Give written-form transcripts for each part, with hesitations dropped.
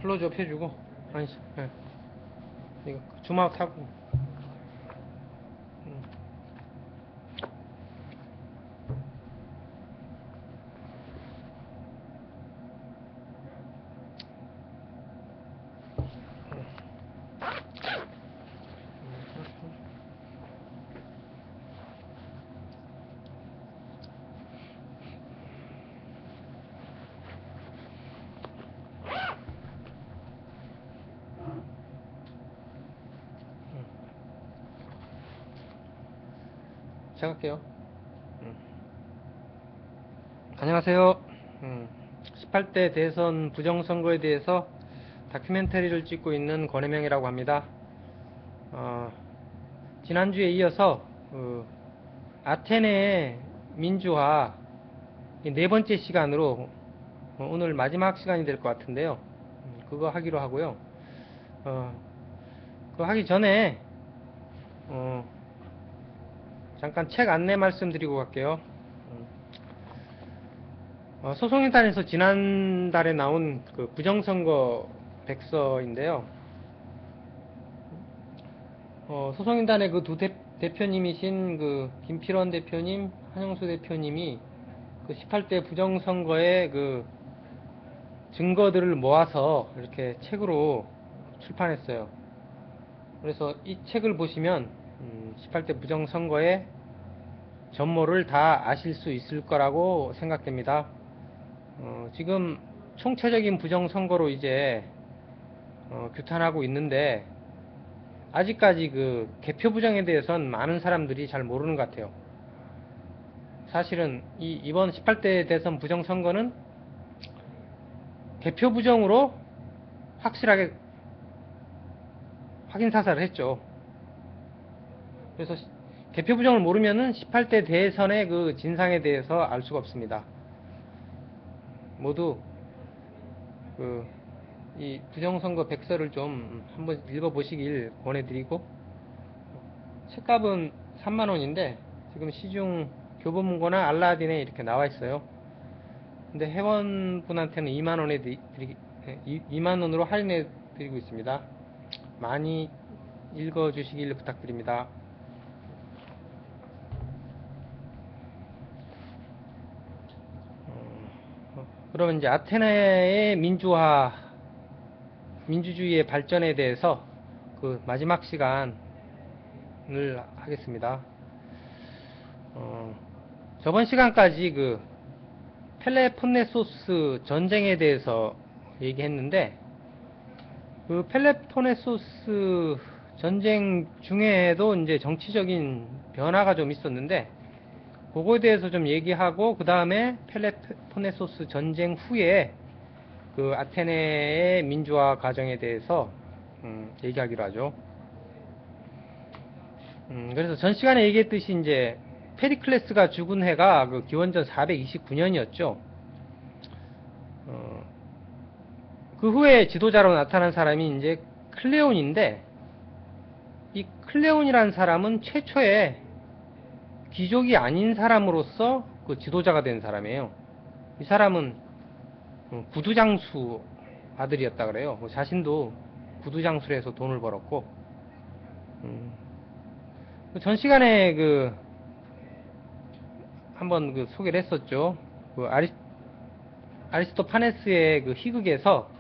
클로즈업 해주고, 아니, 예. 이거 줌아웃 하고. 음. 시작할게요. 안녕하세요. 18대 대선 부정선거에 대해서 다큐멘터리를 찍고 있는 권혜명이라고 합니다. 지난주에 이어서 아테네의 민주화 네 번째 시간으로 오늘 마지막 시간이 될 것 같은데요. 그거 하기로 하고요. 그거 하기 전에 잠깐 책 안내 말씀드리고 갈게요. 소송인단에서 지난달에 나온 그 부정선거 백서인데요. 소송인단의 그 두 대표님이신 그 김필원 대표님, 한영수 대표님이 그 18대 부정선거의 그 증거들을 모아서 이렇게 책으로 출판했어요. 그래서 이 책을 보시면 18대 부정선거의 전모를 다 아실 수 있을 거라고 생각됩니다. 지금 총체적인 부정선거로 이제 규탄하고 있는데 아직까지 그 개표 부정에 대해서는 많은 사람들이 잘 모르는 것 같아요. 사실은 이번 18대 대선 부정선거는 개표 부정으로 확실하게 확인사살을 했죠. 그래서 개표 부정을 모르면은 18대 대선의 그 진상에 대해서 알 수가 없습니다. 모두 이 부정선거 백서를 좀 한번 읽어보시길 권해드리고, 책값은 3만원인데 지금 시중 교보문고나 알라딘에 이렇게 나와 있어요. 근데 회원분한테는 2만원에 2만원으로 할인해 드리고 있습니다. 많이 읽어주시길 부탁드립니다. 그러면 이제 아테네의 민주주의의 발전에 대해서 그 마지막 시간을 하겠습니다. 저번 시간까지 그 펠레폰네소스 전쟁에 대해서 얘기했는데, 그 펠레폰네소스 전쟁 중에도 이제 정치적인 변화가 좀 있었는데, 그거에 대해서 좀 얘기하고, 그 다음에 펠레폰네소스 전쟁 후에 그 아테네의 민주화 과정에 대해서 얘기하기로 하죠. 그래서 전 시간에 얘기했듯이 이제 페리클레스가 죽은 해가 그 기원전 429년이었죠. 그 후에 지도자로 나타난 사람이 이제 클레온인데, 이 클레온이라는 사람은 최초의 귀족이 아닌 사람으로서 그 지도자가 된 사람이에요. 이 사람은 구두장수 아들이었다 그래요. 자신도 구두장수를 해서 돈을 벌었고, 전 시간에 한번 소개를 했었죠. 아리스토파네스의 그 희극에서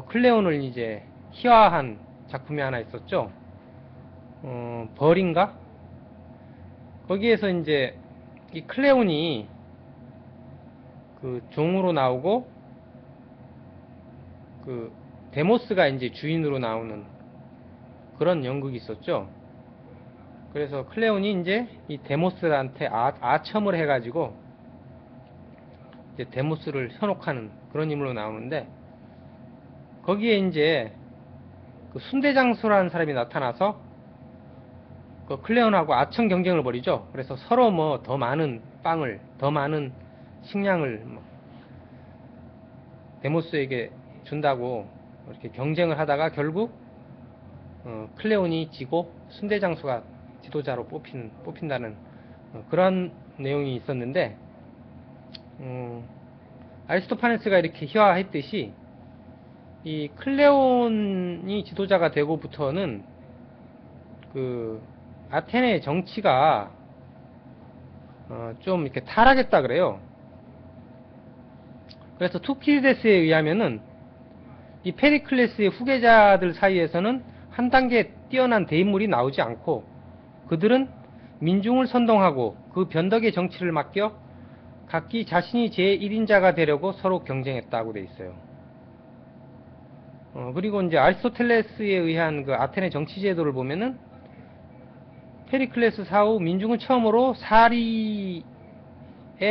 클레온을 이제 희화한 작품이 하나 있었죠. 벌인가? 거기에서 이제 이 클레온이 그 종으로 나오고 그 데모스가 이제 주인으로 나오는 그런 연극이 있었죠. 그래서 클레온이 이제 이 데모스한테 아첨을 해가지고 이제 데모스를 현혹하는 그런 인물로 나오는데, 거기에 이제 그 순대장수라는 사람이 나타나서 그 클레온하고 아첨 경쟁을 벌이죠. 그래서 서로 뭐 더 많은 빵을, 더 많은 식량을 데모스에게 준다고 이렇게 경쟁을 하다가 결국 클레온이 지고 순대장수가 지도자로 뽑힌다는 그런 내용이 있었는데, 아리스토파네스가 이렇게 희화했듯이 이 클레온이 지도자가 되고부터는 그 아테네 정치가 좀 이렇게 타락했다 그래요. 그래서 투키디데스에 의하면은 이 페리클레스의 후계자들 사이에서는 한 단계 뛰어난 대인물이 나오지 않고 그들은 민중을 선동하고 그 변덕의 정치를 맡겨 각기 자신이 제1인자가 되려고 서로 경쟁했다고 돼 있어요. 그리고 이제 아리스토텔레스에 의한 그 아테네 정치 제도를 보면은 페리클레스 사후 민중은 처음으로 사리에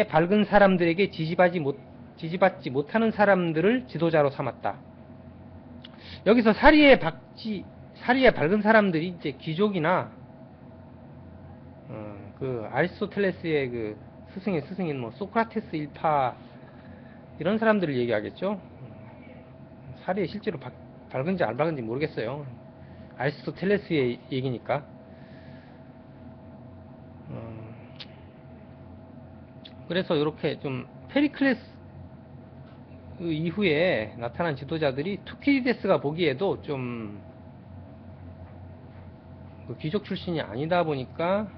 밝은 사람들에게 지지받지 못하는 사람들을 지도자로 삼았다. 여기서 사리에 밝은 사람들이 이제 귀족이나 그 아리스토텔레스의 그 스승인 뭐 소크라테스 일파 이런 사람들을 얘기하겠죠. 사리에 실제로 밝은지 안 밝은지 모르겠어요. 아리스토텔레스의 얘기니까. 그래서 이렇게 좀 페리클레스 이후에 나타난 지도자들이 투키디데스가 보기에도 좀 귀족 출신이 아니다 보니까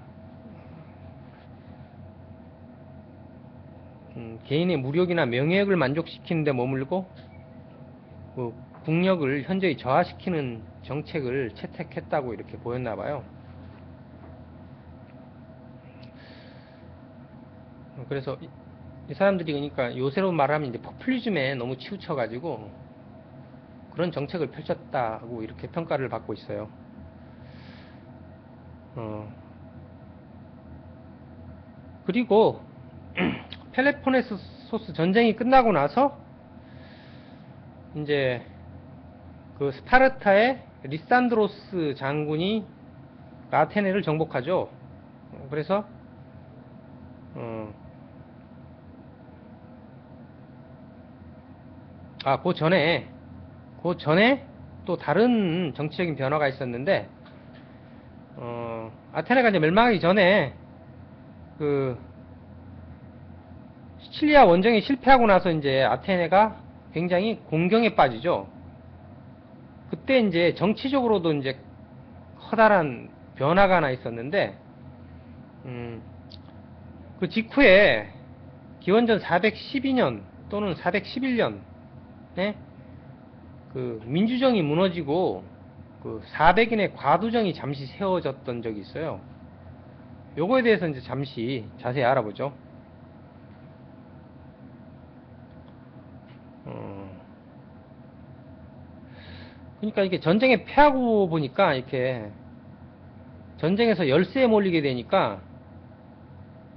개인의 무력이나 명예욕을 만족시키는 데 머물고 국력을 현저히 저하시키는 정책을 채택했다고 이렇게 보였나봐요. 그래서 이 사람들이 그러니까 요새로 말하면 이제 포퓰리즘에 너무 치우쳐가지고 그런 정책을 펼쳤다고 이렇게 평가를 받고 있어요. 그리고 펠로폰네소스 전쟁이 끝나고 나서 이제 그 스파르타의 리산드로스 장군이 아테네를 정복하죠. 그래서 그 전에 또 다른 정치적인 변화가 있었는데, 아테네가 이제 멸망하기 전에, 그, 시칠리아 원정이 실패하고 나서 이제 아테네가 굉장히 공경에 빠지죠. 그때 이제 정치적으로도 이제 커다란 변화가 하나 있었는데, 그 직후에 기원전 412년 또는 411년에 그 민주정이 무너지고 그 400인의 과두정이 잠시 세워졌던 적이 있어요. 요거에 대해서 이제 잠시 자세히 알아보죠. 그러니까 이게 전쟁에 패하고 보니까 이렇게 전쟁에서 열세에 몰리게 되니까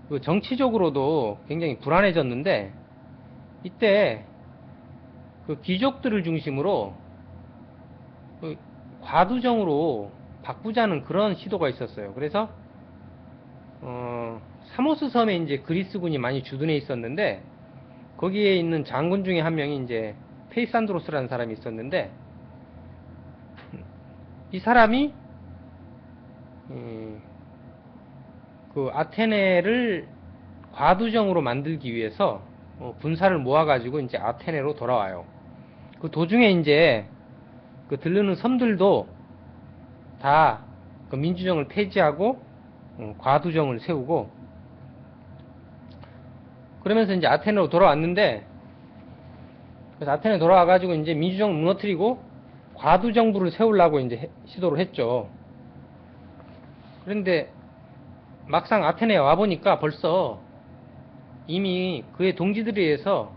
그 정치적으로도 굉장히 불안해졌는데, 이때 그 귀족들을 중심으로 그 과두정으로 바꾸자는 그런 시도가 있었어요. 그래서 사모스 섬에 이제 그리스군이 많이 주둔해 있었는데, 거기에 있는 장군 중에 한 명이 이제 페이산드로스라는 사람이 있었는데, 이 사람이 그 아테네를 과두정으로 만들기 위해서 군사를 모아가지고 이제 아테네로 돌아와요. 그 도중에 이제 그 들르는 섬들도 다 그 민주정을 폐지하고 과두정을 세우고, 그러면서 이제 아테네로 돌아왔는데, 그래서 아테네 돌아와가지고 이제 민주정을 무너뜨리고 과두정부를 세우려고 이제 시도를 했죠. 그런데 막상 아테네에 와보니까 벌써 이미 그의 동지들에 의해서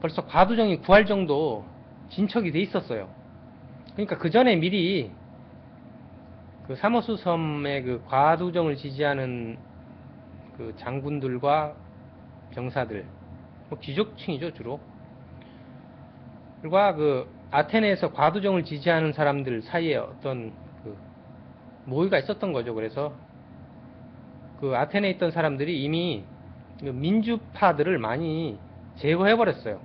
벌써 과두정이 구할 정도 진척이 돼 있었어요. 그러니까 그 전에 미리 그 사모스 섬의 그 과두정을 지지하는 그 장군들과 병사들, 뭐 귀족층이죠 주로, 그리고 그 아테네에서 과두정을 지지하는 사람들 사이에 어떤 그 모의가 있었던 거죠. 그래서 그 아테네에 있던 사람들이 이미 그 민주파들을 많이 제거해버렸어요.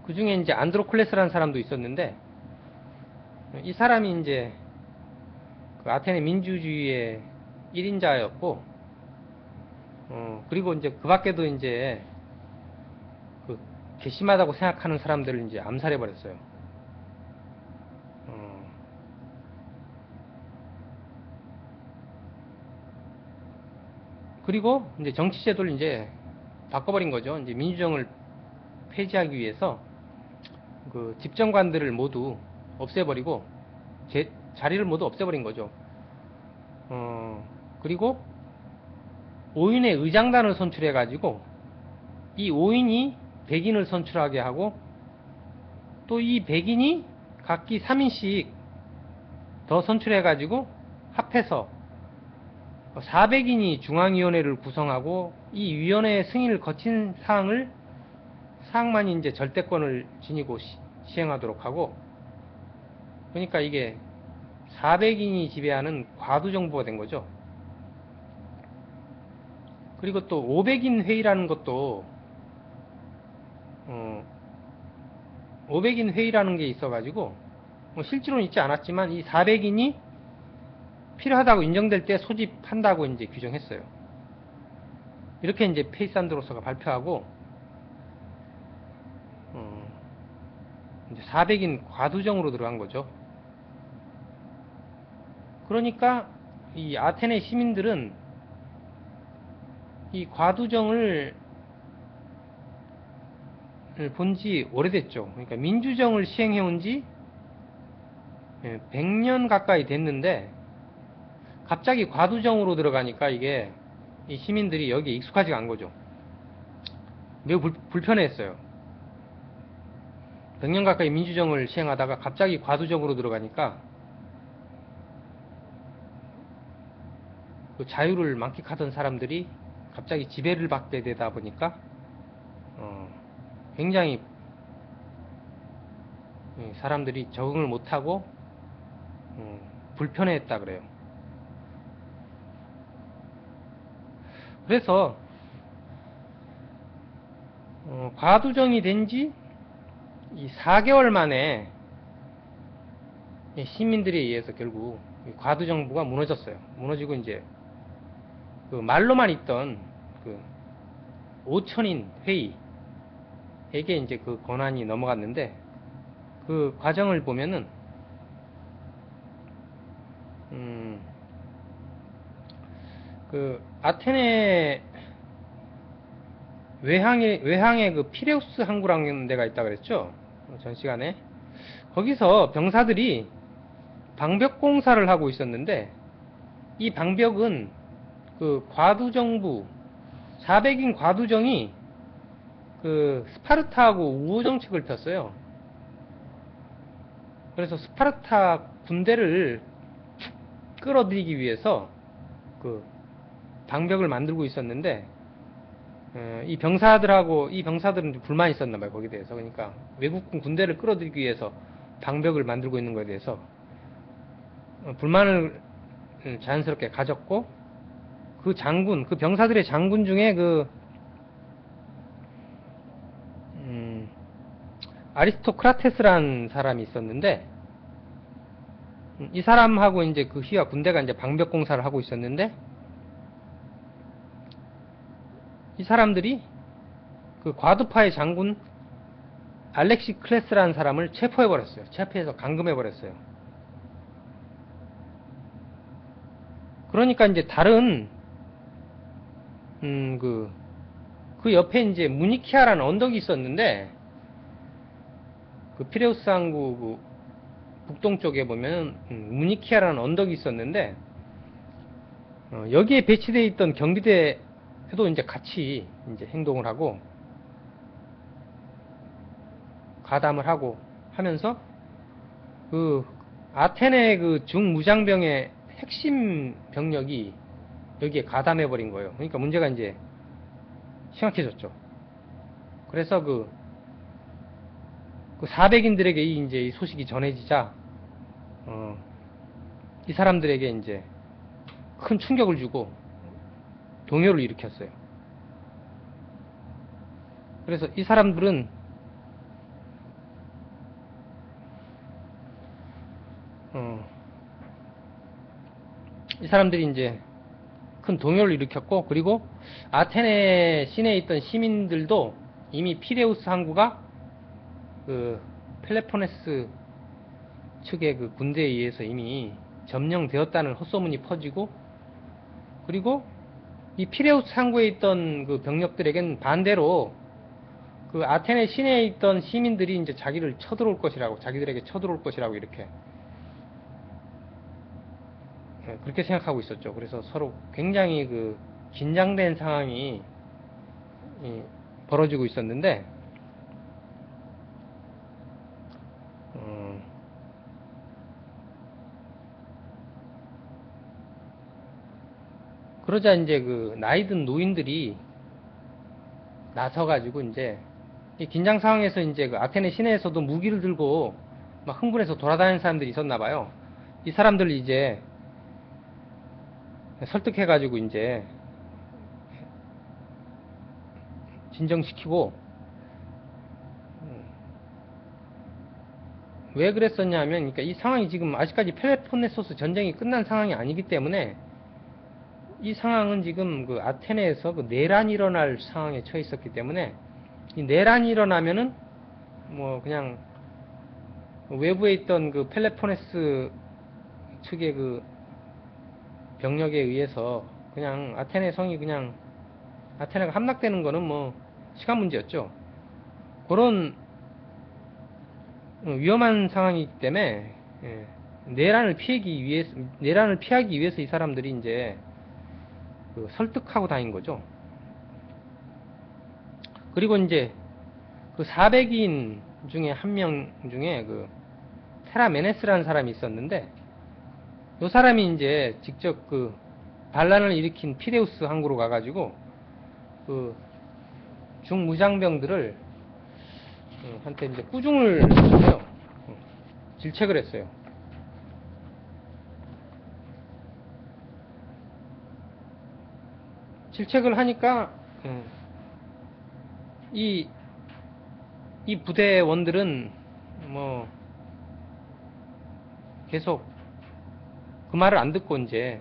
그 중에 이제 안드로클레스라는 사람도 있었는데, 이 사람이 이제 그 아테네 민주주의의 1인자였고, 그리고 이제 그 밖에도 이제 그 괘씸하다고 생각하는 사람들을 이제 암살해 버렸어요. 그리고 이제 정치 제도를 이제 바꿔버린 거죠. 이제 민주정을 폐지하기 위해서 그 집정관들을 모두 없애버리고 자리를 모두 없애버린 거죠. 그리고 5인의 의장단을 선출해 가지고 이 5인이 백인을 선출하게 하고 또 이 백인이 각기 3인씩 더 선출해 가지고 합해서 400인이 중앙위원회를 구성하고 이 위원회의 승인을 거친 사항만이 이제 절대권을 지니고 시행하도록 하고, 그러니까 이게 400인이 지배하는 과두정부가 된 거죠. 그리고 또 500인 회의라는 것도 500인 회의라는 게 있어가지고 실제로는 있지 않았지만 이 400인이 필요하다고 인정될 때 소집한다고 이제 규정했어요. 이렇게 이제 페이산드로서가 발표하고 이제 400인 과두정으로 들어간 거죠. 그러니까 이 아테네 시민들은 이 과두정을 본 지 오래됐죠. 그러니까 민주정을 시행해 온 지 100년 가까이 됐는데 갑자기 과두정으로 들어가니까 이게 이 시민들이 여기에 익숙하지가 않은 거죠. 매우 불편했어요. 100년 가까이 민주정을 시행하다가 갑자기 과두정으로 들어가니까 그 자유를 만끽하던 사람들이 갑자기 지배를 받게 되다 보니까 굉장히 사람들이 적응을 못하고 불편해했다 그래요. 그래서 과두정이 된 지 이 4개월 만에 시민들에 의해서 결국 과두정부가 무너졌어요. 무너지고 이제 그 말로만 있던 그 5천인 회의에게 이제 그 권한이 넘어갔는데, 그 과정을 보면은 그 아테네 외항에 그 피레우스 항구라는 데가 있다 그랬죠, 전 시간에. 거기서 병사들이 방벽 공사를 하고 있었는데 이 방벽은 그 과두정부 400인 과두정이 그 스파르타하고 우호 정책을 폈어요. 그래서 스파르타 군대를 끌어들이기 위해서 그 방벽을 만들고 있었는데 이 병사들은 불만이 있었나봐요, 거기에 대해서. 그러니까 외국군 군대를 끌어들이기 위해서 방벽을 만들고 있는 거에 대해서 불만을 자연스럽게 가졌고, 그 병사들의 장군 중에 아리스토크라테스라는 사람이 있었는데, 이 사람하고 이제 그 휘하 군대가 이제 방벽 공사를 하고 있었는데, 이 사람들이 그 과두파의 장군 알렉시 클레스라는 사람을 체포해버렸어요. 체포해서 감금해버렸어요. 그러니까 이제 다른 그 옆에 이제 무니키아라는 언덕이 있었는데, 그 피레우스 항구 북동쪽에 보면 무니키아라는 언덕이 있었는데 여기에 배치되어 있던 경비대도 이제 같이 이제 행동을 하고 가담을 하고 하면서 그 아테네 그 중무장병의 핵심 병력이 여기에 가담해 버린 거예요. 그러니까 문제가 이제 심각해졌죠. 그래서 그 400인들에게 이제 이 소식이 전해지자 이 사람들에게 이제 큰 충격을 주고 동요를 일으켰어요. 그래서 이 사람들은 이제 큰 동요를 일으켰고, 그리고 아테네 시내에 있던 시민들도 이미 피레우스 항구가 그 펠레포네스 측의 그 군대에 의해서 이미 점령되었다는 헛소문이 퍼지고, 그리고 이 피레우스 항구에 있던 그 병력들에겐 반대로 그 아테네 시내에 있던 시민들이 이제 자기를 쳐들어올 것이라고, 자기들에게 쳐들어올 것이라고 이렇게 그렇게 생각하고 있었죠. 그래서 서로 굉장히 그 긴장된 상황이 벌어지고 있었는데, 그러자 이제 그 나이든 노인들이 나서가지고 이제 이 긴장 상황에서 이제 그 아테네 시내에서도 무기를 들고 막 흥분해서 돌아다니는 사람들이 있었나 봐요. 이 사람들을 이제 설득해가지고 이제 진정시키고, 왜 그랬었냐면, 그러니까 이 상황이 지금 아직까지 펠레폰네소스 전쟁이 끝난 상황이 아니기 때문에 이 상황은 지금 그 아테네에서 그 내란이 일어날 상황에 처해 있었기 때문에, 이 내란이 일어나면은 뭐 그냥 외부에 있던 그 펠레포네스 측의 그 병력에 의해서 그냥 아테네 성이 그냥 아테네가 함락되는 거는 뭐 시간 문제였죠. 그런 위험한 상황이기 때문에 내란을 피하기 위해서 이 사람들이 이제 그 설득하고 다닌 거죠. 그리고 이제 그 400인 중에 한 명 중에 그 테라메네스라는 사람이 있었는데, 이 사람이 이제 직접 그 반란을 일으킨 피레우스 항구로 가가지고 그 중무장병들을 한테 이제 꾸중을 했어요. 질책을 했어요. 질책을 하니까 이 부대원들은 뭐 계속 그 말을 안 듣고 이제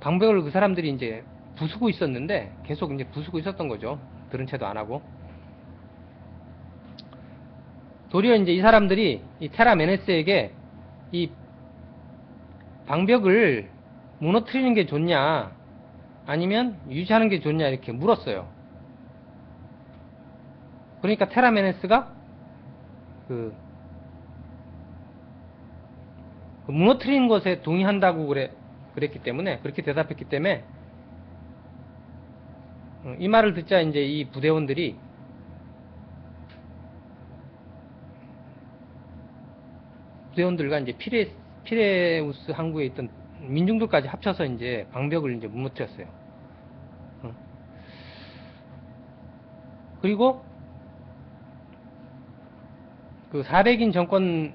방벽을 그 사람들이 이제 부수고 있었는데, 계속 이제 부수고 있었던 거죠. 들은 채도 안 하고. 도리어 이제 이 사람들이 이 테라메네스에게 이 방벽을 무너뜨리는 게 좋냐 아니면 유지하는 게 좋냐 이렇게 물었어요. 그러니까 테라메네스가 그 무너뜨리는 것에 동의한다고 그랬기 때문에, 그렇게 대답했기 때문에 이 말을 듣자 이제 이 부대원들이 부대원들과 이제 피레우스 항구에 있던 민중들까지 합쳐서 이제 방벽을 이제 무너뜨렸어요. 그리고 그 400인 정권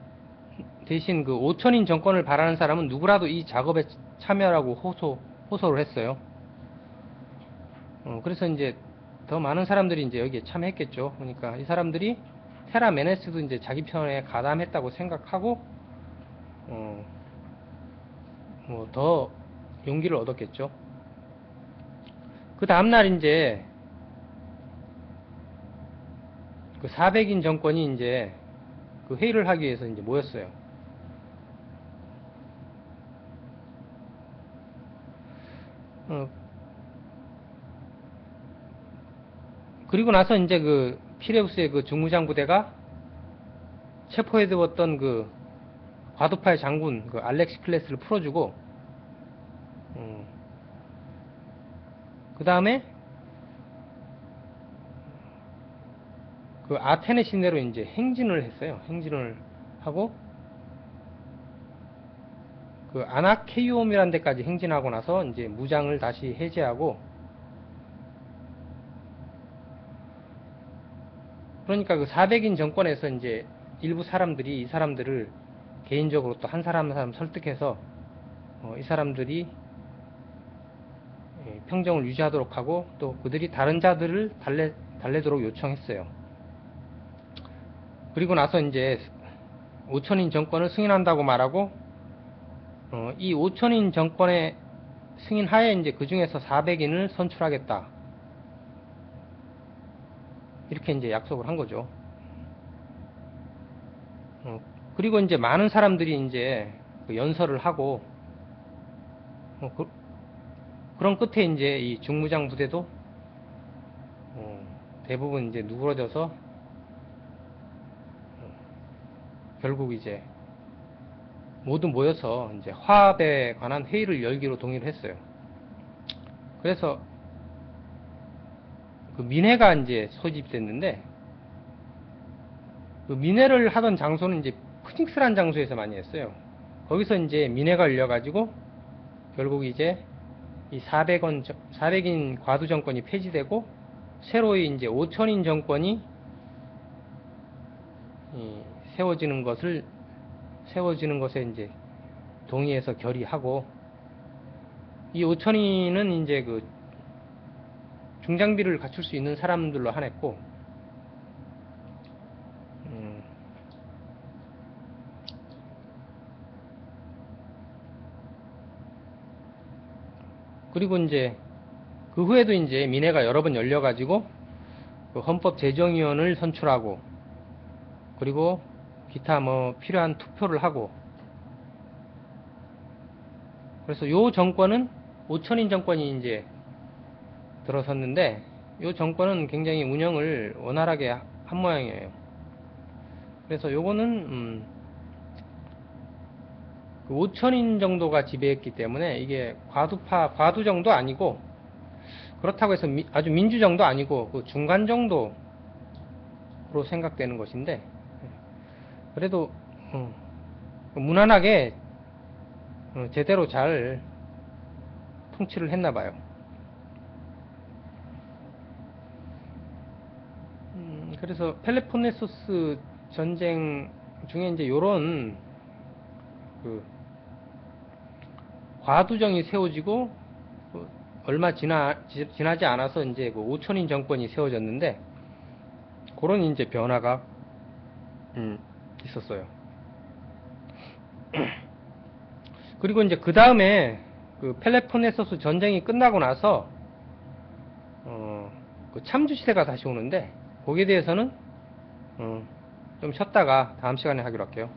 대신 그 5000인 정권을 바라는 사람은 누구라도 이 작업에 참여하라고 호소를 했어요. 그래서 이제 더 많은 사람들이 이제 여기에 참여했겠죠. 그러니까 이 사람들이 테라메네스도 이제 자기 편에 가담했다고 생각하고 뭐 더 용기를 얻었겠죠. 그 다음날 이제 그 400인 정권이 이제 그 회의를 하기 위해서 이제 모였어요. 그리고 나서 이제 그 피레우스의 그 중무장 부대가 체포해두었던 그 과도파의 장군 그 알렉시클레스를 풀어주고, 그 다음에 그 아테네 시내로 이제 행진을 했어요. 행진을 하고 그 아나케이옴이라는 데까지 행진하고 나서 이제 무장을 다시 해제하고, 그러니까 그 400인 정권에서 이제 일부 사람들이 이 사람들을 개인적으로 또 한 사람 한 사람 설득해서 이 사람들이 평정을 유지하도록 하고, 또 그들이 다른 자들을 달래도록 요청했어요. 그리고 나서 이제 5천인 정권을 승인한다고 말하고, 이 5천인 정권의 승인하에 이제 그 중에서 400인을 선출하겠다. 이렇게 이제 약속을 한 거죠. 그리고 이제 많은 사람들이 이제 그 연설을 하고, 그런 끝에 이제 이 중무장 부대도 대부분 이제 누그러져서 결국 이제 모두 모여서 이제 화합에 관한 회의를 열기로 동의를 했어요. 그래서 그 민회가 이제 소집됐는데, 그 민회를 하던 장소는 이제 피닉스라는 장소에서 많이 했어요. 거기서 이제 민회가 열려가지고 결국 이제 이 400인 과두 정권이 폐지되고 새로이 이제 5천인 정권이 세워지는 것에 이제 동의해서 결의하고, 이 5천인은 이제 그 중장비를 갖출 수 있는 사람들로 한했고, 그리고 이제 그 후에도 이제 민회가 여러 번 열려가지고 그 헌법제정위원을 선출하고, 그리고 기타 뭐 필요한 투표를 하고, 그래서 요 정권은 5천인 정권이 이제 들어섰는데, 요 정권은 굉장히 운영을 원활하게 한 모양이에요. 그래서 요거는 그 5천인 정도가 지배했기 때문에 이게 과두 정도 아니고, 그렇다고 해서 아주 민주정도 아니고 그 중간 정도로 생각되는 것인데, 그래도 무난하게 제대로 잘 통치를 했나 봐요. 그래서 펠로폰네소스 전쟁 중에 이제 요런 그 과두정이 세워지고 얼마 지나지 않아서 이제 그 5천인 정권이 세워졌는데, 그런 이제 변화가 있었어요. 그리고 이제 그 다음에 그 펠로폰네소스 전쟁이 끝나고 나서 그 참주 시대가 다시 오는데, 거기에 대해서는 좀 쉬었다가 다음 시간에 하기로 할게요.